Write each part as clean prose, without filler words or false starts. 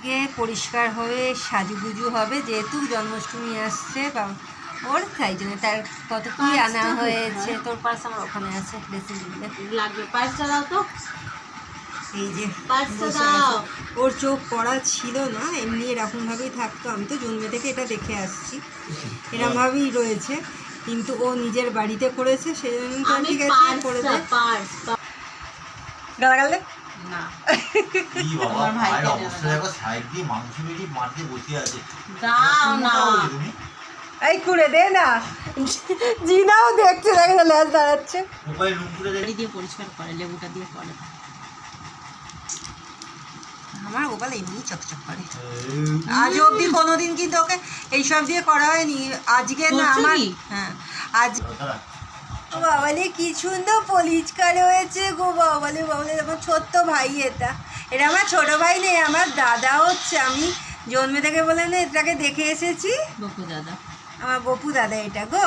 আজকে পরিষ্কার হয়ে সাজুগুজু হবে, যেহেতু জন্মাষ্টমী আসছে বা ওর, তাই জন্য তার কত কি আনা হয়েছে। তোর পার্স আমার ওখানে আছে, ড্রেসিং টেবিলে লাগবে। পার্সটা দাও তো। এই যে পার্সটা দাও। ওর চোখ পড়া ছিল না, এমনি এরকমভাবেই থাকতো। আমি তো জন্মে থেকে এটা দেখে আসছি, এরকমভাবেই রয়েছে, কিন্তু ও নিজের বাড়িতে করেছে, সেই জন্য তো ঠিক আছে করে দে। গালাগাল দে না। কি বাবা, ভাইয়ের অবস্থা দেখো, সাইড দিয়ে মাংস বেরিয়ে মাঠে বসে আছে। দাও না। এই করে দে না, জিনাও দেখছে, দেখে ল্যাজ দাঁড়াচ্ছে। মোবাইল রুম করে গাড়ি দিয়ে পরিষ্কার করে, লেবুটা দিয়ে করে। আমার গোপাল এমনি চকচক করে। আজ অবধি কোনোদিন কিন্তু ওকে এইসব দিয়ে করা হয়নি। আজকে না আমার, হ্যাঁ আজ বাবালে কি সুন্দর পরিষ্কার হয়েছে গো। বাবালে বাবালে, আমার ছোট্ট ভাই, এটা আমার ছোট ভাই নেই, আমার দাদা হচ্ছে। আমি জন্মে থেকে বলে না এটাকে দেখে এসেছি, বপু দাদা, আমার বপু দাদা এটা গো।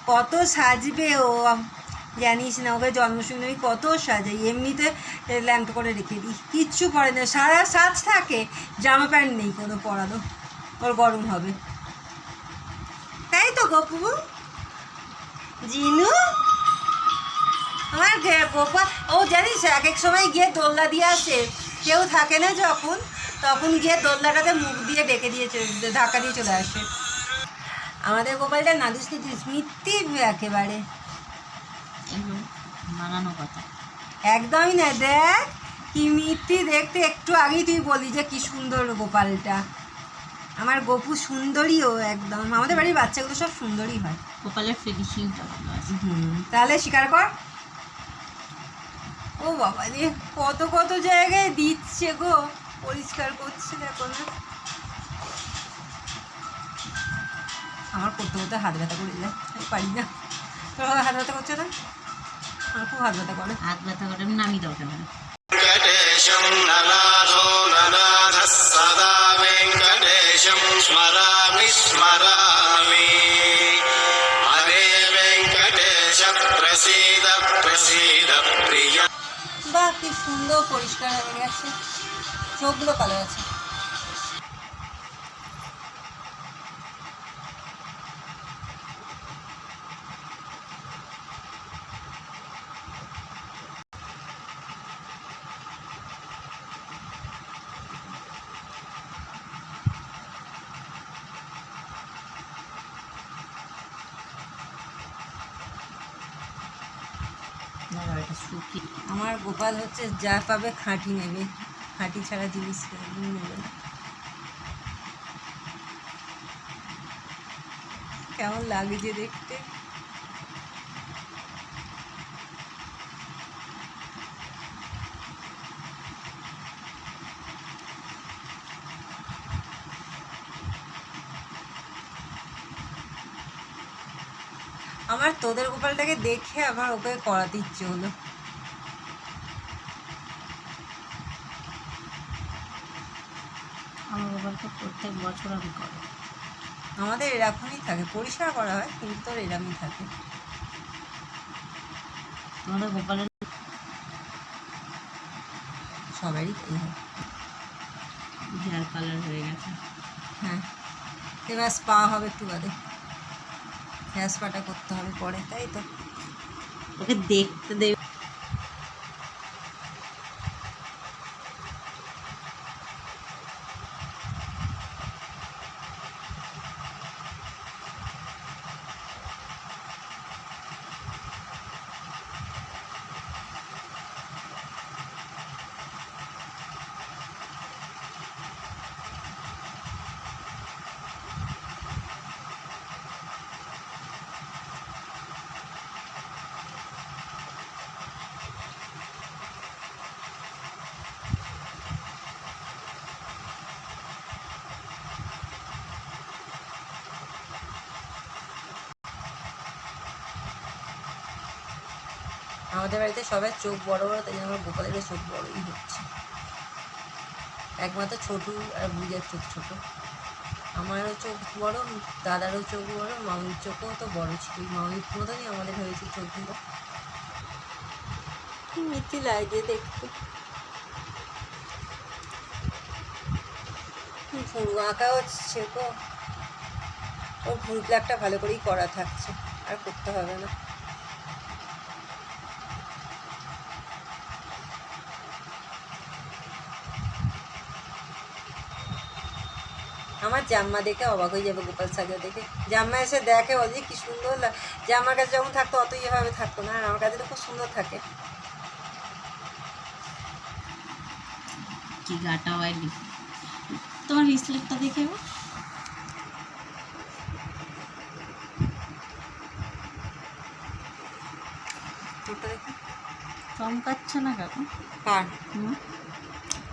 কত সাজবে ও, জানিস না, ওকে জন্মাষ্টমী কত সাজাই। এমনিতে ল্যাম্প করে রেখে দিই, কিচ্ছু পরে না, সারা সাজ থাকে, জামা প্যান্ট নেই কোনো পরানো, ওর গরম হবে। তাই তো গপু জিনু আমার গোপাল। ও জানিস এক এক সময় গিয়ে দোলনা দিয়ে আসে, কেউ থাকে না যখন, তখন গিয়ে দোলনাটাতে মুখ দিয়ে ডেকে দিয়ে ধাক্কা দিয়ে চলে আসে। আমাদের গোপালটা নাদুস নিতিস মিথ্যি একেবারে, মানানো কথা একদমই না। দেখ কি মিথ্যি দেখতে, একটু আগেই তুই বলি যে কি সুন্দর গোপালটা। আমার গপু সুন্দরীও একদম, আমাদের বাড়ির বাচ্চাগুলো সব সুন্দরই হয়। গোপালের ফিনিশিংটা ভালো আছে। তাহলে স্বীকার কর। ও বাবা রে, কত কত জায়গায় দিচ্ছে গো, পরিষ্কার করছে দেখো না। আমার করতে করতে হাত ব্যথা করে যায়, আমি পারি না। তোর হাত ব্যথা করছে না? আমার খুব হাত ব্যথা করে। হাত ব্যথা করে নামি দাও কেন? वेङ्कटेशं ननाथो ननाथः सदा वेङ्कटेशं स्मरामि स्मरामि हरे वेङ्कटेश प्रसीद प्रसीद प्रिय। বাহ কি সুন্দর পরিষ্কার হয়ে গেছে, চোখগুলো কালো আছে। আমার গোপাল হচ্ছে যা পাবে খাঁটি নেবে, খাঁটি ছাড়া জিনিস নেবে না। কেমন লাগছে দেখতে। আমার তোদের গোপালটাকে দেখে আমার ওকে করাতে ইচ্ছে হলো। আমার গোপালকে প্রত্যেক বছর আমি করি। আমাদের এরকমই থাকে, পরিষ্কার করা হয় কিন্তু তোর এরকমই থাকে। আমাদের গোপালের সবারই এই হয়। হেয়ার কালার হয়ে গেছে। হ্যাঁ, এবার স্পা হবে একটু বাদে, হেয়ার স্পাটা করতে হবে পরে, তাই তো। ওকে দেখতে দেবে। আমাদের বাড়িতে সবাই চোখ বড় বড়, তাই জন্য আমার গোপালের চোখ বড়ই হচ্ছে। একমাত্র ছোটু আর বুঝার চোখ ছোট। আমারও চোখ বড়, দাদারও চোখ বড়, মামির চোখও তো বড় ছিল, মামির মতনই আমাদের হয়েছে চোখগুলো। কি মিথ্যি লাগে দেখতে। ভুরু আঁকা হচ্ছে গো, ওর ভুরু প্লাকটা ভালো করেই করা থাকছে, আর করতে হবে না। আমার জাম্মা দেখে অবাক হয়ে যাবে গোপাল সাজা দেখে। জাম্মা এসে দেখে বলছি কি সুন্দর জাম্মার কাছে যখন থাকতো অত ইয়েভাবে থাকতো না, আর আমার কাছে তো খুব সুন্দর থাকে। কি গাটা ওয়াইলি তোমার রিসলেটটা দেখে তোরটা দেখি চমকাচ্ছে না কাকু? কার? হুম,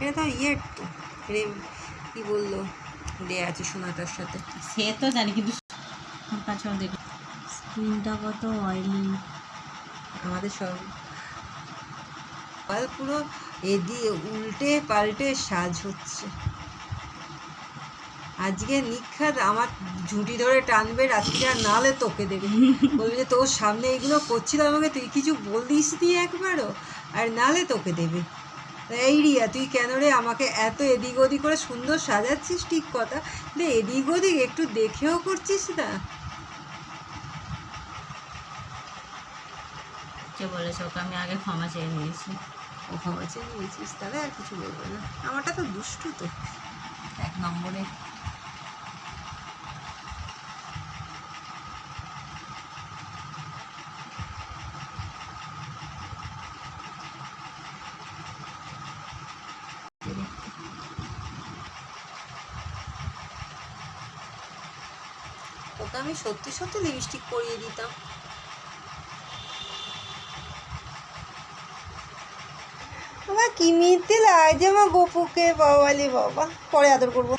এটা তো ইয়ের তো রে, কি বললো রে আছে সোনাটার সাথে। সে তো জানি, কিন্তু কাছে দেখো স্কিনটা কত অয়েলি। আমাদের সব পুরো এদিকে উল্টে পাল্টে সাজ হচ্ছে। আজকে নিখাত আমার ঝুঁটি ধরে টানবে রাত্রিটা, নালে তোকে দেবে, বলবে যে তোর সামনে এগুলো করছিল আমাকে তুই কিছু বলিস দিয়ে একবারও, আর নালে তোকে দেবে। এই রিয়া তুই কেন রে আমাকে এত এদিক ওদিক করে সুন্দর সাজাচ্ছিস, ঠিক কথা, এদিক ওদিক একটু দেখেও করছিস না। কে বলেছে ওকে? আমি আগে ক্ষমা চেয়ে নিয়েছি। ও ক্ষমা চেয়ে নিয়েছিস, তাহলে আর কিছু বলবো না। আমারটা তো দুষ্টু তো 1 নম্বরে। ওকে আমি সত্যি সত্যি লিপস্টিক পরিয়ে দিতাম। আমার কি মিথ্যে লাগছে আমার গপুকে, বাবালি বাবা, পরে আদর করবো।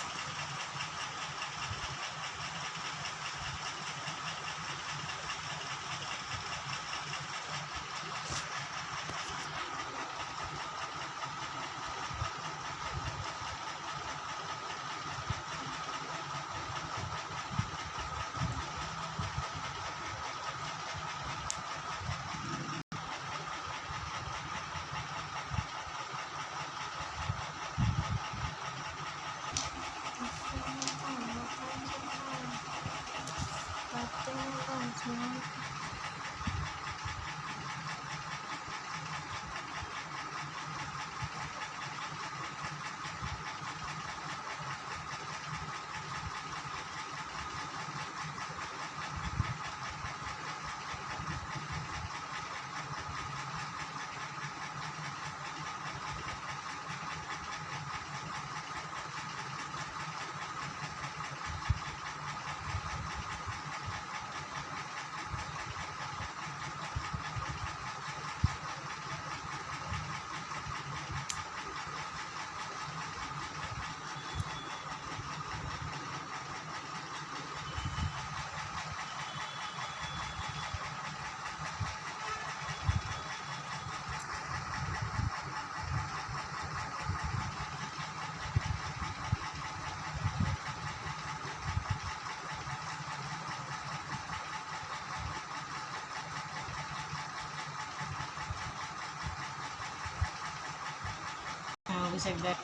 অভিষেক দেখ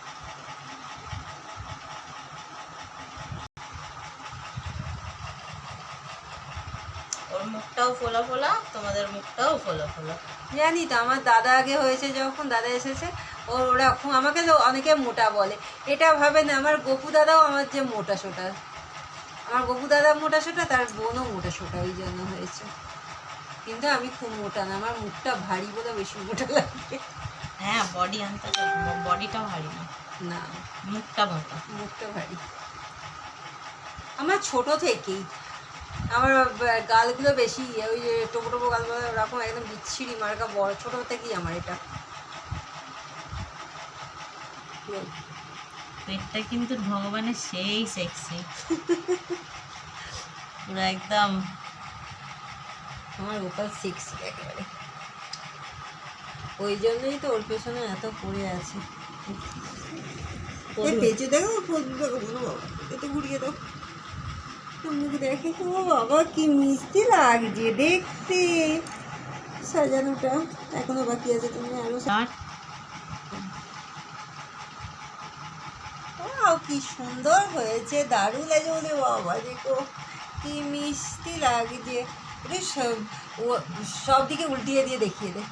ওর মুখটাও ফোলা ফোলা, তোমাদের মুখটাও ফোলা ফোলা। জানি তো, আমার দাদা আগে হয়েছে, যখন দাদা এসেছে ওরকম, আমাকে তো অনেকে মোটা বলে, এটা ভাবে না আমার গপু দাদাও আমার যে মোটা সোটা, আমার গপু দাদা মোটা সোটা, তার বোনও মোটা সোটা, ওই জন্য হয়েছে। কিন্তু আমি খুব মোটা না, আমার মুখটা ভারী বলে বেশি মোটা লাগে। হ্যাঁ, বডি আনতে বডিটাও ভারী না, না মুখটা মোটা। মুখটা ভারী আমার ছোট থেকেই। আমার গালগুলো বেশি ওই যে টোপো টোপো গালগুলো ওরকম একদম বিচ্ছিরি মার্কা, বড় ছোট থেকেই আমার এটা। পেটটা কিন্তু ভগবানের সেই সেক্সি, পুরো একদম আমার গোপাল সেক্সি একেবারে, ওই জন্যই তো ওর পেছনে এত পড়ে আছে। পেঁচে দেখো, দেখো বলো বাবা, এত ঘুরিয়ে দাও, মুখ দেখে তো বাবা কি মিষ্টি লাগছে দেখতে। সাজানোটা এখনো বাকি আছে, তুমি আরো কি সুন্দর হয়েছে, দারুণ লাগছে। বলে বাবা দেখো কি মিষ্টি লাগছে। একটু সব দিকে উল্টিয়ে দিয়ে দেখিয়ে দে।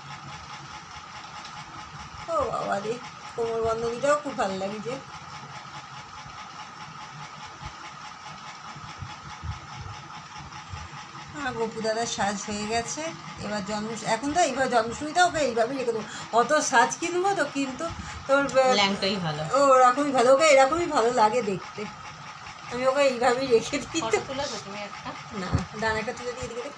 ও বাবা রে, কোমর বন্ধনীটাও খুব ভালো লাগছে। গপু দাদার সাজ হয়ে গেছে। এবার এখন তো এইবার জন্মাষ্টমীটা ওকে এইভাবেই রেখে দেবো। অত সাজ কিনবো তো, কিন্তু তোর ল্যাংটাই ভালো, ও ওরকমই ভালো, ওকে এরকমই ভালো লাগে দেখতে। আমি ওকে এইভাবেই রেখে দিই। তুলে তুমি একটা না, ডান একটা তুলে দিয়ে দিকে।